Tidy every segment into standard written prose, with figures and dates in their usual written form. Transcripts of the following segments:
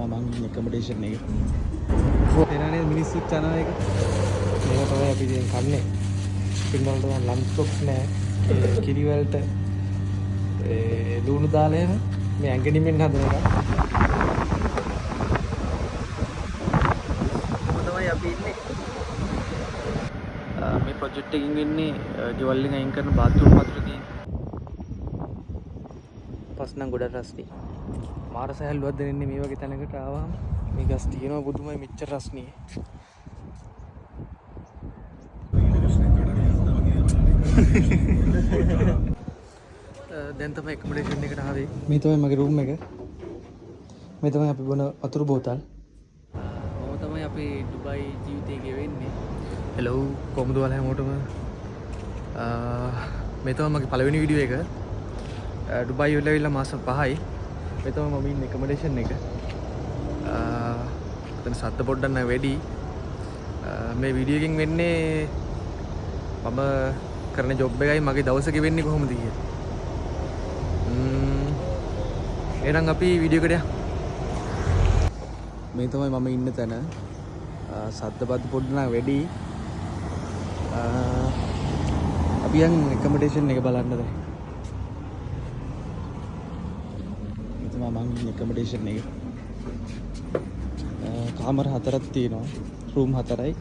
මම එකමඩේෂන් එක. එනනේ මිනිස්සුත් යනවා එක. මේක තමයි අපි දැන් කන්නේ. පින්නවලට ලන්ච් බොක්ස් නෑ. කිරි වලට ලුණු දාලා එන මේ ඇඟිනිමෙන් හදන එක. තමයි අපි ඉන්නේ. මේ ප්‍රොජෙක්ට් එකකින් වෙන්නේ ගෙවල් වලින් අයින් කරන බාත්රූම් වතුර තියෙන. පස් නම් ගොඩක් රස්ටි. මාර සහැල්ලුවක් දෙන්නේ මේ වගේ තැනකට ආවම. මේ ගස් තියෙනවා පුදුමයි මෙච්චර රස්නිය. දැන් තමයි එකමඩේෂන් එකට ආවේ. මේ තමයි මගේ රූම් එක. මේ තමයි අපි බොන වතුර බෝතල්. මම තමයි අපේ ඩුබායි ජීවිතේ ගෙවෙන්නේ. හෙලෝ කොහොමද ඔයාලා හැමෝටම? මේ තමයි මගේ පළවෙනි වීඩියෝ එක. ඩුබායි වල ඇවිල්ලා මාස 5යි. මේ තමයි මම ඉන්නේ එකමඩේෂන් එක. එතන සද්ද පොඩ්ඩක් නම් වැඩි. මේ වීඩියෝ එකෙන් වෙන්නේ මම කරන ජොබ් එකයි මගේ දවස ගෙවෙන්නේ කොහොමද කියලා. එහෙනම් අපි වීඩියෝ එකට යමු. මේ තමයි මම ඉන්න තැන. සද්ද බද්ද පොඩ්ඩක් නම් වැඩි. අපි යන් එකමඩේෂන් එක බලන්න දැන්. මේ තමයි මම ඉන්න එකමඩේෂන් එක. කාමර 4ක් තියෙනවා. රූම් 4යි.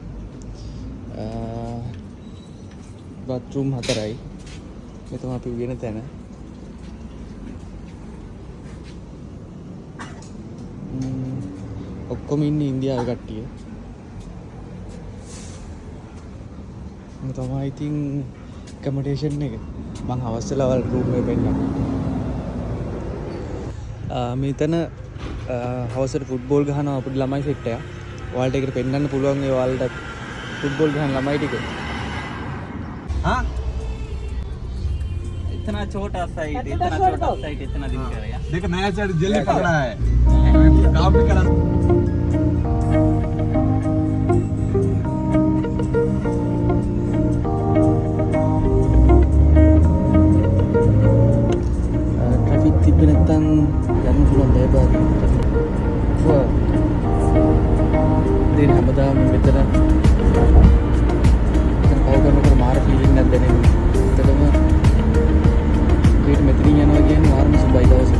bathroom 4යි. මේ තමයි අපි වෙන තැන. ඔක්කොම ඉන්නේ ඉන්දියාවේ කට්ටිය. මේ තමයි ඉතින් accommodation එක. මං හවස් වෙලා වල රූම් එක පෙන්නන්න. මෙතන හවසට ෆුට්බෝල් ගහනවා අපේ ළමයි සෙට් එක. ඔයාලට ඒකට පෙන්නන්න පුළුවන් ඒ ඔයාලට ෆුට්බෝල් ගහන ළමයි ටික. हाँ इतना छोटा साइड इतना छोटा साइड इतना दिन कर रहा है. देखो नया साइड जल्दी पकड़ा है. काम भी करा. ट्रैफिक තිබ්බේ නැත්නම් යන්න පුළුවන් දෙයක්. දෙන්න හැමදාම මෙතන කවුරුනකට මාර ෆීලිං එකක් දැනෙන්නේ. ඒකම මෙතනින් යනවා කියන්නේ මාරම සුබයි දවසක්.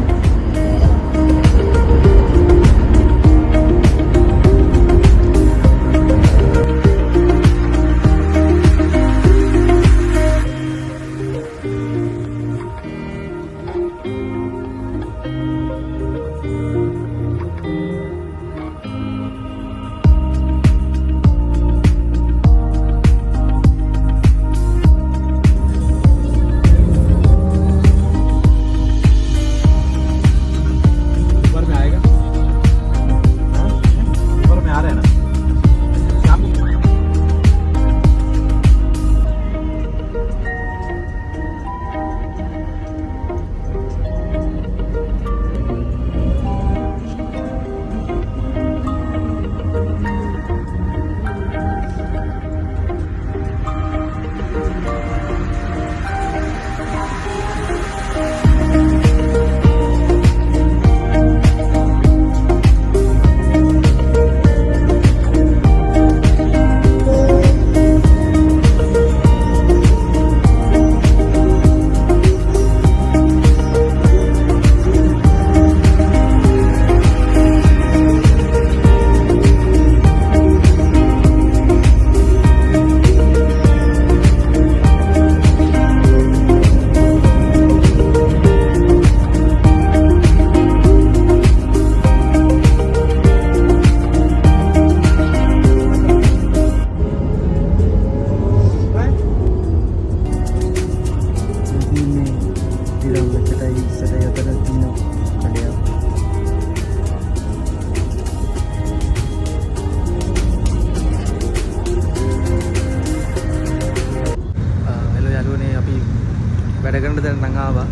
වැඩ කරන තැන නම් ආවා.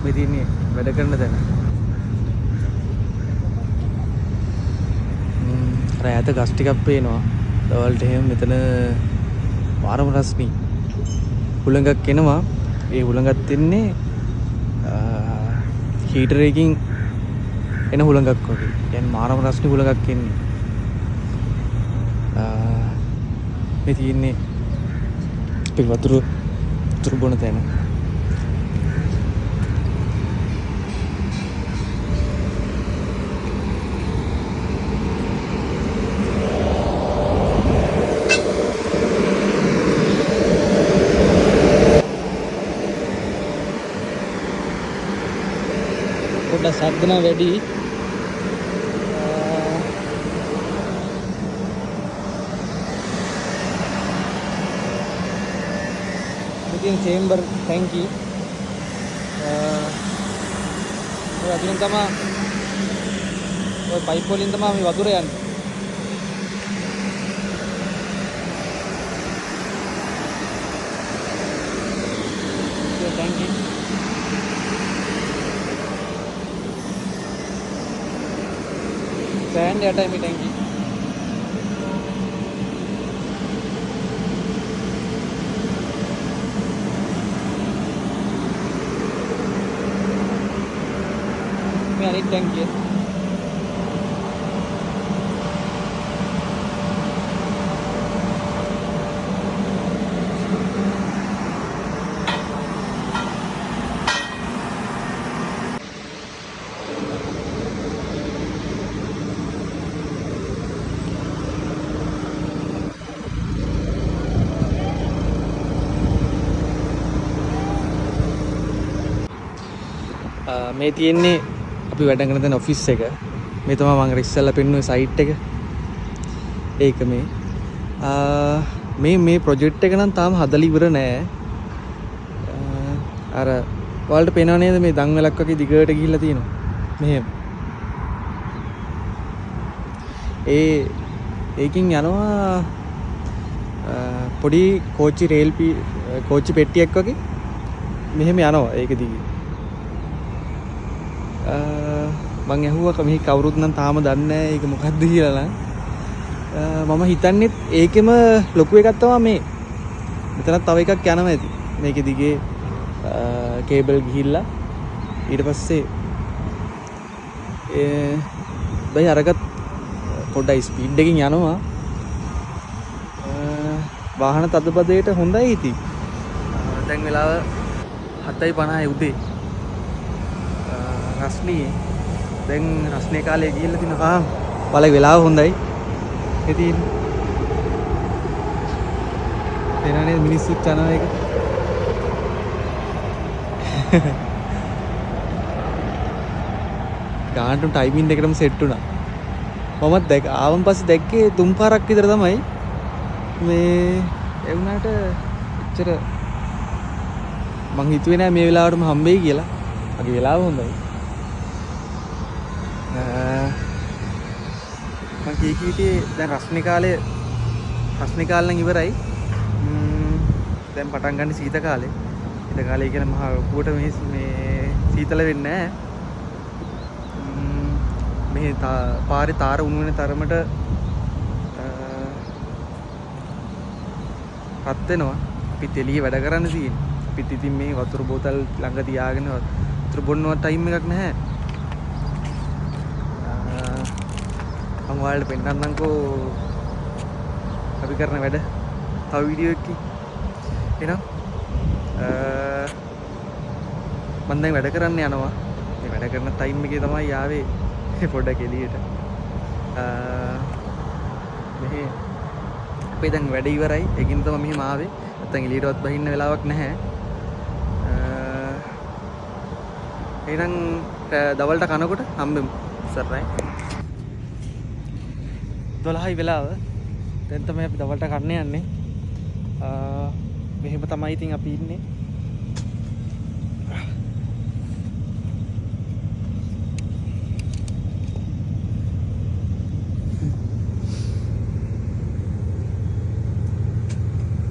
මේ තියෙන්නේ වැඩ කරන තැන. රැයට ගස් ටිකක් පේනවා. දවල්ට එහෙම මෙතන වාරම රස්නි. හුළඟක් එනවා. ඒ හුළඟත් එන්නේ හීටර් එකකින් එන හුළඟක් වගේ. කියන්නේ මාරම රස්නේ හුළඟක් එන්නේ. මේ තියෙන්නේ අපි වතුර බොන තැන. පොඩ්ඩක් සද්දන වැඩි. ඉතින් චේම්බර් ටැංකි ඔය අදින් තමයි ඔය පයිප් වලින් තමයි මේ වතුර යන්නේ. ඒ ටැංකි සෑන්ඩ් යටයි මේ ටැංකි. මේ අනිත් ටැංකිය. මේ තියෙන්නේ අපි වැඩ කරන තැන ඔෆිස් එක. මේ තමයි මම ඉස්සෙල්ලා පෙන්නුවේ සයිට් එක. ඒක මේ ප්‍රොජෙක්ට් එක නම් තාම හදලා ඉවර නෑ. අර ඔයාලට පේනව නේද මේ දන්වැලක් වගේ දිගට ගිහිල්ලා තියෙනවා. මෙහෙම. ඒකින් යනවා පොඩි කෝච්චි පෙට්ටියක් වගේ මෙහෙම යනවා ඒක දිගේ. මං ඇහුවා මෙහි කවුරුත් නම් තාම දන්නේ නැහැ ඒක මොකක්ද කියලා නම් මම හිතන්නේ ඒකෙම ලොකු එකක් තමයි මේ. මෙතනත් තව එකක් යනවා ඇති. මේකේ දිගේ කේබල් ගිහිල්ලා ඊට පස්සේ බයි අරගත් පොඩ්ඩයි ස්පීඩ් එකකින් යනවා. වාහන තදබදයට හොඳයි ඉතින්. දැන් වෙලාව 7:50 උදේ. රස්නේ දැන් රස්නේ කාලේ ගිහිල්ලා තිනවා. බලයි වෙලාව හොඳයි. ඉතින් එනනේ මිනිස්සුත් යනවා ඒක. ගානට ටයිමින් එකටම සෙට් වුණා. මමත් ආවන් පස්සේ දැක්කේ 3 පාරක් විතර තමයි මේ ඒ වුණාට එච්චර මං හිතුවේ නෑ මේ වෙලාවටම හම්බෙයි කියලා. අගේ වෙලාව හොඳයි. මං කීකීටේ දැන් රස්නේ කාලේ නම් ඉවරයි. දැන් පටන් ගන්න සීත කාලේ. සීත කාලේ කියන මහා ලොකුවට මේ සීතල වෙන්නේ නෑ. මේ පාරේ තාර උණු වෙන තරමට රත් වෙනවා. අපිත් එළියේ වැඩ කරන්න තියෙන්නේ. අපිත් ඉතින් මේ වතුර බෝතල් ළඟ තියාගෙන වතුර බොන්නවත් ටයිම් එකක් නැහැ. මම ඔයාලට පෙන්නන්නම්කෝ අපි කරන වැඩ තව වීඩියෝ එකකින්. එහෙනම් මම දැන් වැඩ කරන්න යනවා. මේ වැඩ කරන ටයිම් එකේ තමයි ආවේ පොඩ්ඩක් එළියට. මෙහි අපේ දැන් වැඩ ඉවරයි. ඒකින් තමයි මෙහෙම ආවේ. නැත්තම් එළියටවත් බහින්න වෙලාවක් නැහැ. එහෙනම් දවල්ට කනකොට හම්බෙමු. සර්රයි. 12යි වෙලාව. දැන් තමයි අපි දවල්ට කන්න යන්නේ. මෙහෙම තමයි ඉතින් අපි ඉන්නේ.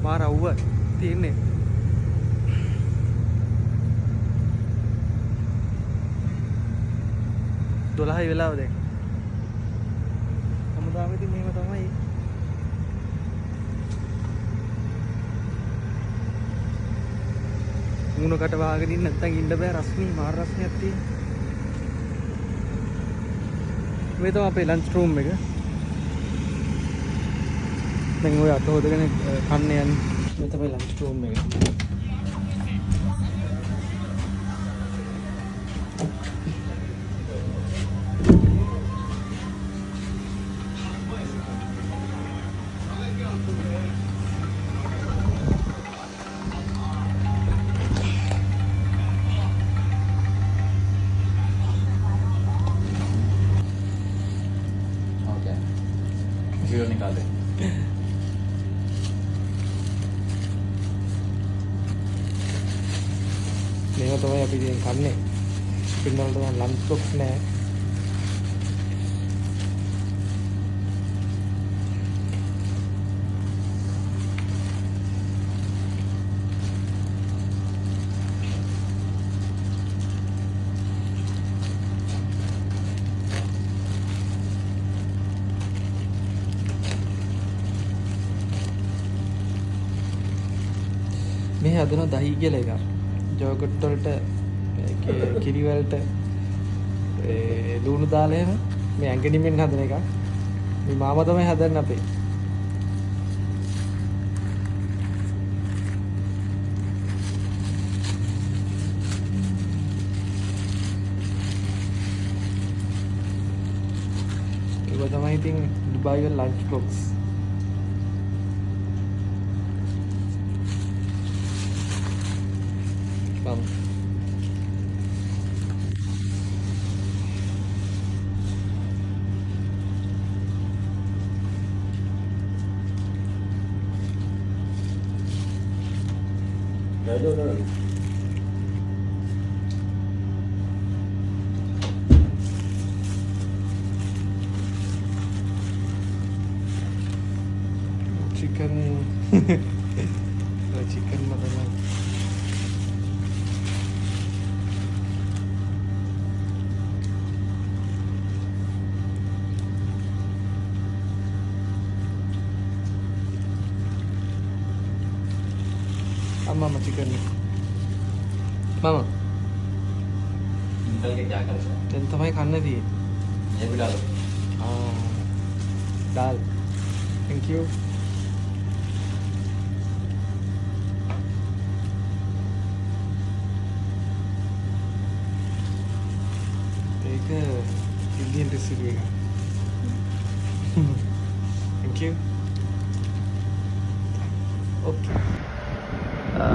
මාර අවුව තියෙන්නේ. දොළහයි වෙලාව දැන්. හැමදාම ඉතින් මෙහෙම තමයි. මුණකට වහගෙන ඉන්න නැත්තම් ඉන්න බෑ. රස්නේ මාර රස්නයක් තියෙන. මේ තමයි අපේ ලන්ච් රූම් එක. දැන් ඔය අත හොදගෙන කන්න යන්නේ. මේ තමයි ලන්ච් රූම් එක. वीडियो निकाले මේක තමයි අපි දැන් කන්නේ. පින්නවලට දැන් ලන්ච් බොක්ස් නෑ. මේ හදන දහි කියලා එකක්. යෝගට් වලට කිරි වලට ලුණු දාලා එහෙම මේ ඇඟිලිමෙන් හදන එකක්. මේ මාමා තමයි හදන්නේ අපේ. ඒක තමයි ඉතින් දුබායි වල lunch box. Chicken chicken makanan. Mama chicken ni. Mama. निकल के क्या कर रहे Dan tamai khanna thi. ये भी डालो Dal. Thank you. Take a Indian recipe. Thank you. Okay.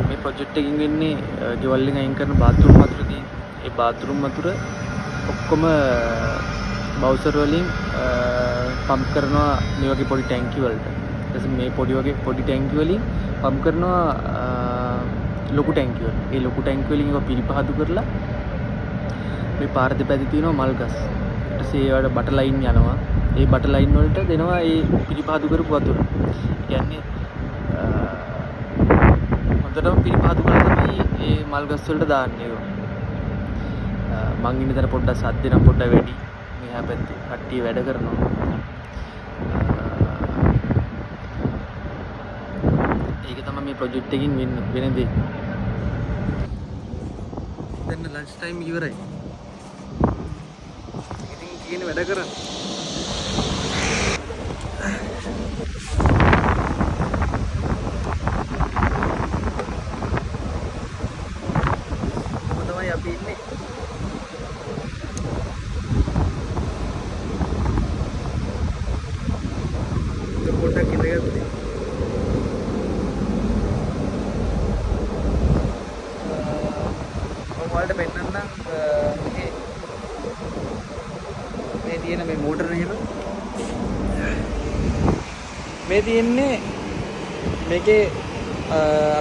මේ ප්‍රොජෙක්ට් එකකින් වෙන්නේ ගෙවල් වලින් අයින් කරන බාත්රූම් වතුර තියෙන. ඒ බාත්රූම් වතුර ඔක්කොම බවුසර් වලින් පම්ප් කරනවා මේ වගේ පොඩි ටැංකි වලට. ඊට පස්සේ මේ පොඩි ටැංකි වලින් පම්ප් කරනවා ලොකු ටැංකි වලට. ඒ ලොකු ටැංකි වලින් ඒවා පිරිපහදු කරලා මේ පාර දෙපැත්තේ තියෙනවා මල් ගස්. ඊට පස්සේ ඒවට බට ලයින් යනවා. ඒ බට ලයින් වලට දෙනවා ඒ පිරිපහදු කරපු වතුර. ඒ කියන්නේ හොඳටම පිරිපහදු කරලා තමයි ඒ මල් ගස් වලට දාන්නේ ඒක. මං ඉන්න තැන පොඩ්ඩක් සද්ද නම් පොඩ්ඩක් වැඩි. මෙහා පැත්තේ කට්ටිය වැඩ කරනවා. ඒක තමයි මේ ප්‍රොජෙක්ට් එකකින් වෙන දේ. දැන් ලන්ච් ටයිම් ඉවරයි. ඉතින් කියන වැඩ කරන්න. තමයි අපි ඉන්නේ. පොඩ්ඩක් ඉඳගත්තේ. ඔයාලට පෙන්නන්නම් මේ තියෙන මේ මෝටර එහෙම. මේ තියෙන්නේ මේකේ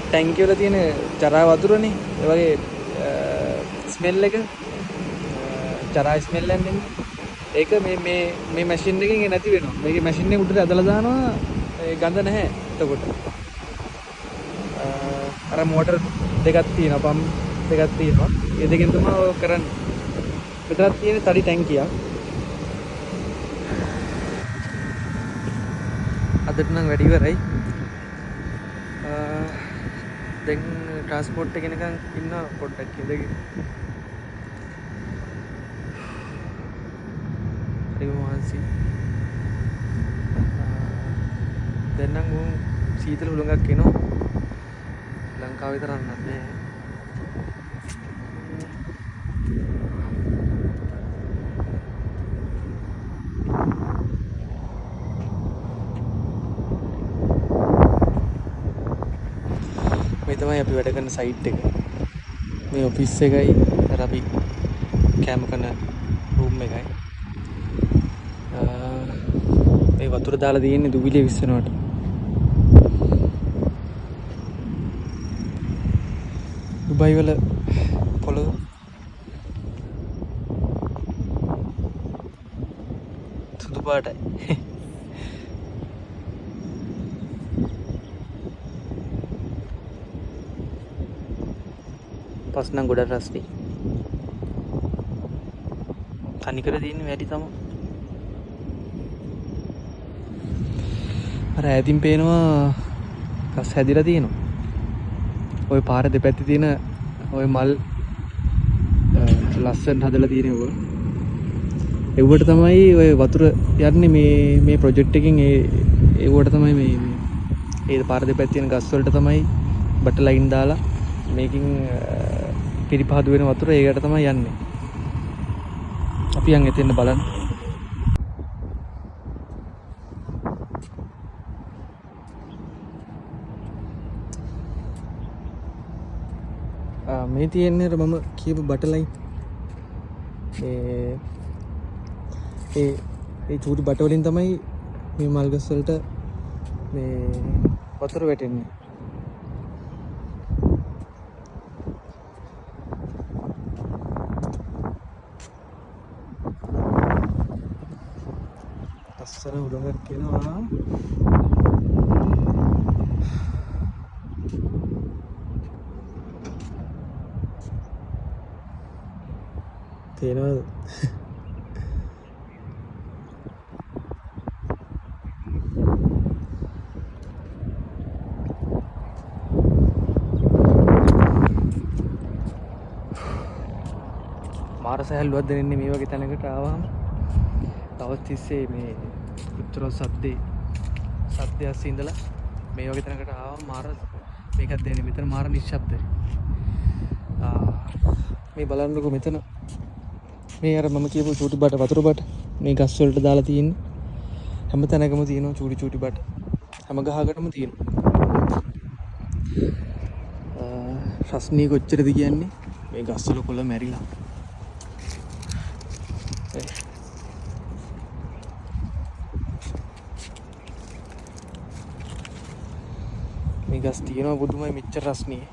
ටැංකිය වල තියෙන ජරා වතුරනේ. ඒ වගේ ස්මෙල් එක ජරා ස්මෙල් එකක් නෙමෙයි. ඒක මේ මැෂින් එකකින් නැති වෙනවා. මේකේ මැෂින් එක උඩට ඇදලා දානවා. ඒ ගඳ නැහැ. එතකොට අර මෝටර් දෙකක් තියෙනවා. පම්ප් දෙකක් තියෙනවා. ඒ දෙකෙන් තමයි ඔය කරන්නේ. මෙතනක් තියෙන තඩි ටැංකියක්. අදට නම් වැඩි ඉවරයි. දැන් ට්‍රාන්ස්පෝර්ට් එක එනකන් ඉන්න පොඩ්ඩක් ඉඳගෙන. හරිම මහන්සි. දැන් නම් සීතල හුළඟක් එනවා. ලංකාව විතරක් නෑ. මේ තමයි අපි වැඩ කරන සයිට් එක. මේ ඔෆිස් එකයි අපි කැම කරන රූම් එකයි. මේ වතුර දාලා තියෙන්නේ දුවිලිය විස්සනවට. දුබයි වල පොළොව සුදු පාටයි. පස් නම් ගොඩක් රස්නේ. තනිකර තියෙන්නේ වැඩි තමයි. අර ඈතින් පේනවා ගස් හැදිලා තියෙනවා. ওই පාර දෙපැත්තේ තියෙන ওই මල් ලස්සනට හදලා තියෙනවා. ඒවට තමයි ওই වතුර යන්නේ මේ ප්‍රොජෙක්ට් එකෙන් ඒවට තමයි මේ පාර දෙපැත්තේ තියෙන ගස් වලට තමයි බට ලයින් දාලා මේකින් පිරිපහදු වෙන වතුර ඒකට තමයි යන්නේ. අපි යන් එතෙන් බලන්න. මේ තියෙන්නේ මම කියපු බට ලයින්. ඒ චූටි බට වලින් තමයි මේ මල් ගස් වලට මේ වතුර වැටෙන්නේ. ලස්සන උඩඟක් එනවා. තේනවද? මාර සැහැල්ලුවක් දැනෙන්නේ මේ වගේ තැනකට ආවම. දවස් 30 මේ උත්තර සද්දේ ඇස්සේ ඉඳලා මේ වගේ තැනකට ආවම මාර මේකක් දැනෙන්නේ. මෙතන මාර නිශ්ශබ්දයි. මේ බලන්නකො මෙතන මේ අර මම කියපු චූටි බට වතුර බට මේ ගස් වලට දාලා තියෙන්නේ. හැම තැනකම තියෙනවා චූටි බට. හැම ගහකටම තියෙනවා. රස්නී කොච්චරද කියන්නේ මේ ගස් වල කොළ මැරිලා. මේ ගස් තියෙනවා බුදුමයි මෙච්චර රස්නී.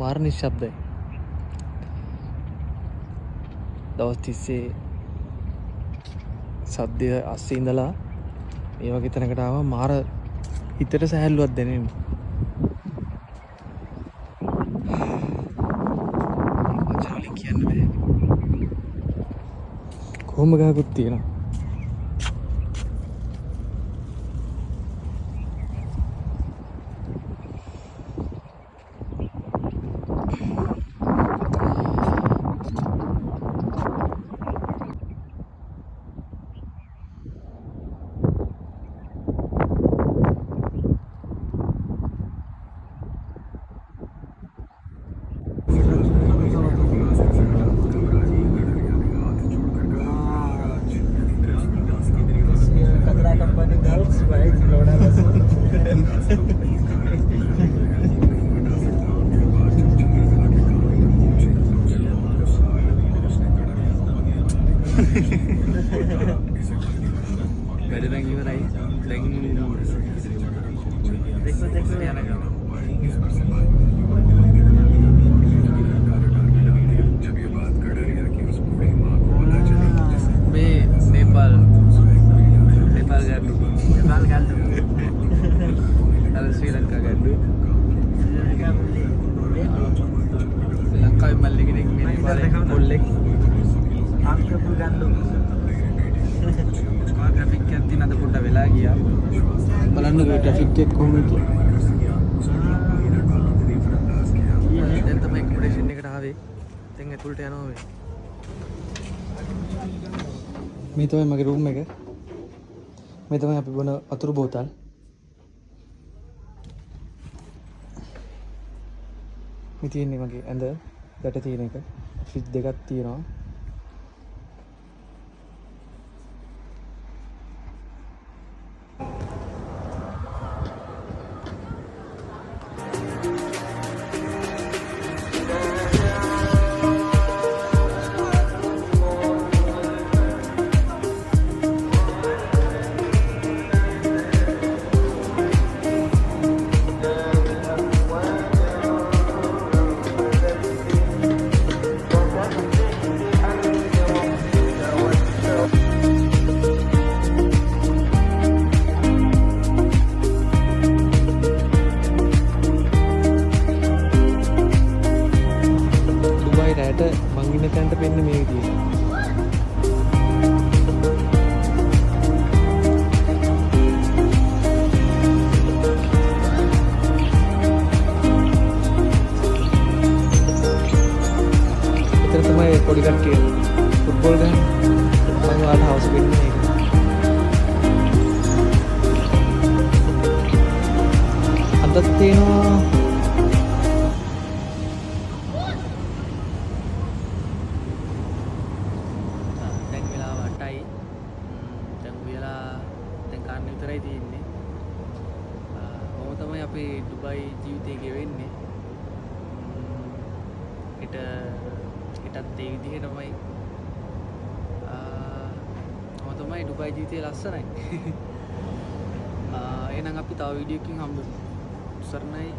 මාර නිශ්ශබ්දයි. දවස් 30 සද්දය අස්සේ ඉඳලා මේ වගේ තැනකට ආවා මාර හිතට සැහැල්ලුවක් දැනෙන්නේ. වචන කියන්න බෑ. කොහොම ගහකුත් තියෙනවා. වැඩ නම් ඉවරයි. දැන් දෙක යනවා. මේ नेपाල් ගන්න. අර ශ්‍රී ලංකා ගන්න. ලංකාවේ මල්ලි කෙනෙක් මේ नेपाලේ කොල්ලෙක් අංකපු ගන්නු ට්‍රැෆික් එකක් තියෙන අද පොඩ්ඩක් වෙලා ගියා බලන්නකෝ ට්‍රැෆික් එක කොහොමද කියලා දැන් තමයි ඇකොමඩේෂන් එකට ආවේ දැන් ඇතුළට යනවා මේ තමයි මගේ රූම් එක මේ තමයි අපි බොන වතුර බෝතල් මේ තියෙන්නේ මගේ ඇඳ ගැට තියෙන එක ෆ්‍රිජ් දෙකක් තියෙනවා මං ඉන්න තැනට පෙන්නේ මේ විදියට. එතන තමයි පොඩි කට්ටිය ෆුට්බෝල් ගහන්නේ. මම ඔයාලට හවුස් වෙන්නේ මේක. අදත් තියෙනවා විතරයි තියෙන්නේ. මම තමයි අපේ ඩුබයි ජීවිතේ ගෙවෙන්නේ. හෙටත් ඒ විදිහටමයි. මම තමයි ඩුබයි ජීවිතේ ලස්සනයි. එහෙනම් අපි තව වීඩියෝ එකකින් හම්බෙමු. සරණයි.